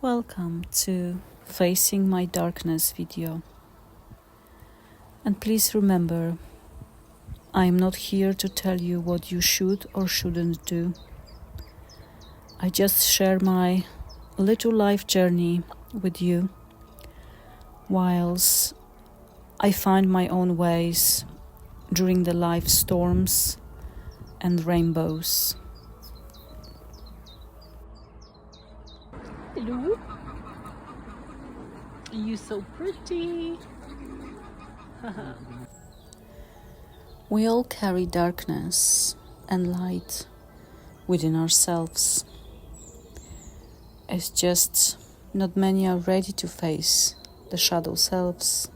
Welcome to Facing My Darkness video. And please remember, I am not here to tell you what you should or shouldn't do. I just share my little life journey with you, whilst I find my own ways during the life storms and rainbows. Hello. You're so pretty. We all carry darkness and light within ourselves. It's just not many are ready to face the shadow selves.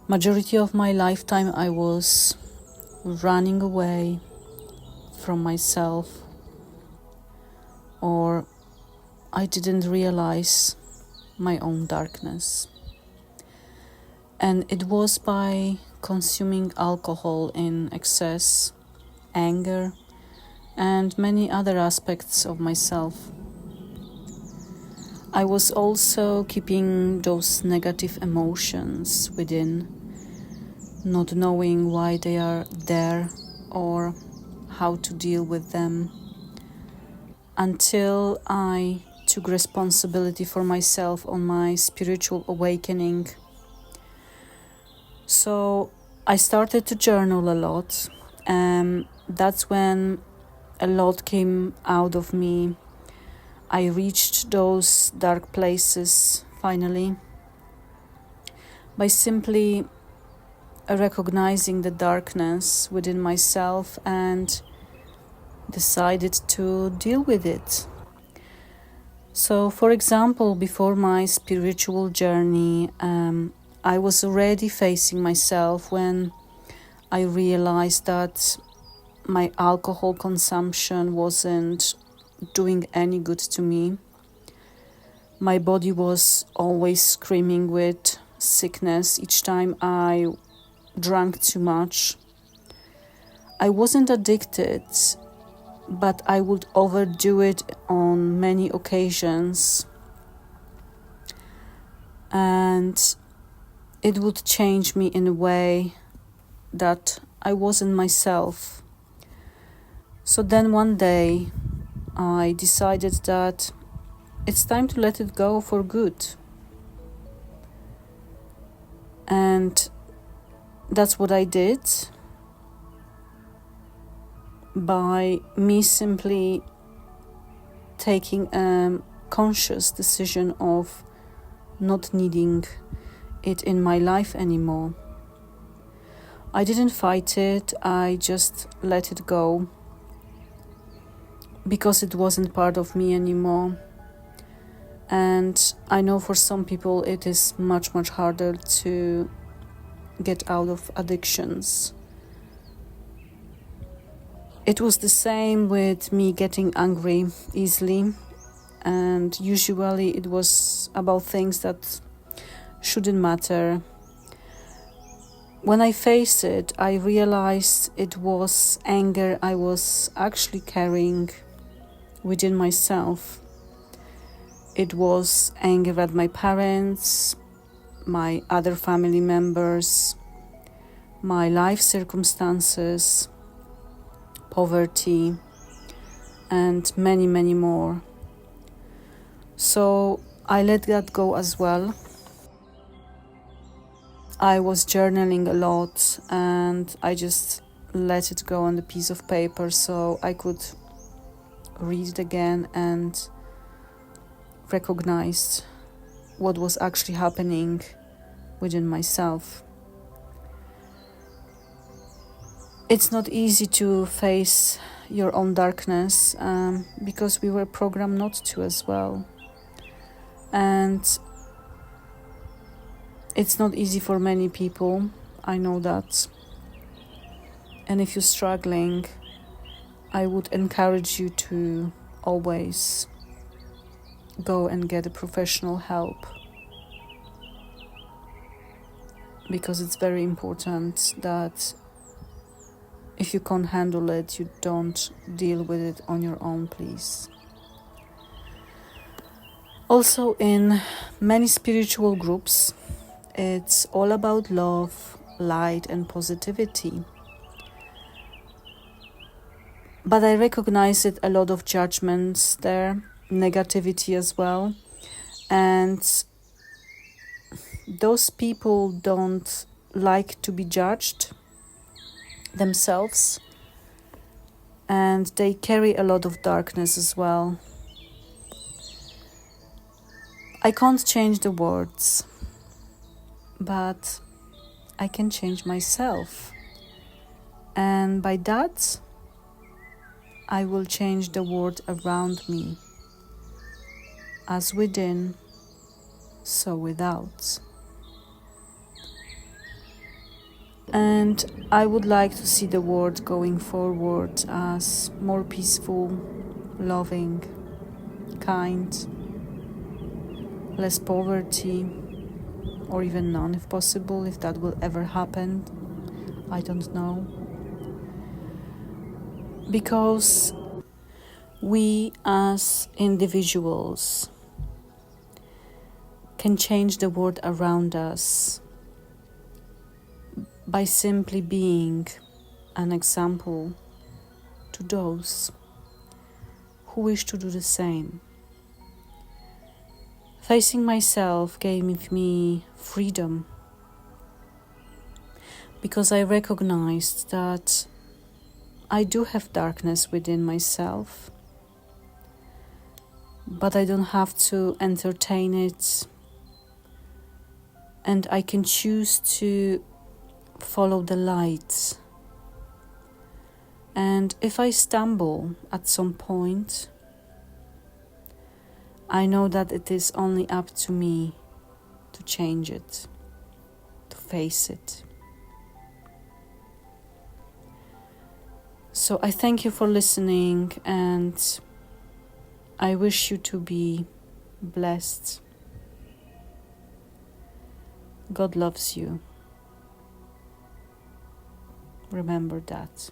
Majority of my lifetime I was running away from myself, or I didn't realize my own darkness. And it was by consuming alcohol in excess, anger, and many other aspects of myself. I was also keeping those negative emotions within, not knowing why they are there or how to deal with them, until I took responsibility for myself on my spiritual awakening. So I started to journal a lot, and that's when a lot came out of me. I reached those dark places finally by simply recognizing the darkness within myself and decided to deal with it. So, for example, before my spiritual journey, I was already facing myself when I realized that my alcohol consumption wasn't doing any good to me. My body was always screaming with sickness each time I drank too much. I wasn't addicted, but I would overdo it on many occasions, and it would change me in a way that I wasn't myself. So then one day I decided that it's time to let it go for good. And that's what I did, by me simply taking a conscious decision of not needing it in my life anymore. I didn't fight it, I just let it go, because it wasn't part of me anymore. And I know for some people it is much harder to get out of addictions. It was the same with me getting angry easily, and usually it was about things that shouldn't matter. When I faced it, I realized it was anger I was actually carrying within myself. It was anger at my parents, my other family members, my life circumstances, poverty, and many more. So I let that go as well. I was journaling a lot, and I just let it go on a piece of paper so I could read it again and recognize what was actually happening within myself. It's not easy to face your own darkness, because we were programmed not to as well. And it's not easy for many people, I know that. And if you're struggling, I would encourage you to always go and get a professional help, because it's very important that if you can't handle it, you don't deal with it on your own, please. Also, in many spiritual groups, it's all about love, light, and positivity. But I recognize it a lot of judgments there, negativity as well. And those people don't like to be judged themselves. And they carry a lot of darkness as well. I can't change the words, but I can change myself. And by that, I will change the world around me, as within, so without. And I would like to see the world going forward as more peaceful, loving, kind, less poverty, or even none if possible, if that will ever happen. I don't know. Because we as individuals can change the world around us by simply being an example to those who wish to do the same. Facing myself gave me freedom because I recognized that I do have darkness within myself, but I don't have to entertain it, and I can choose to follow the light. And if I stumble at some point, I know that it is only up to me to change it, to face it. So I thank you for listening, and I wish you to be blessed. God loves you. Remember that.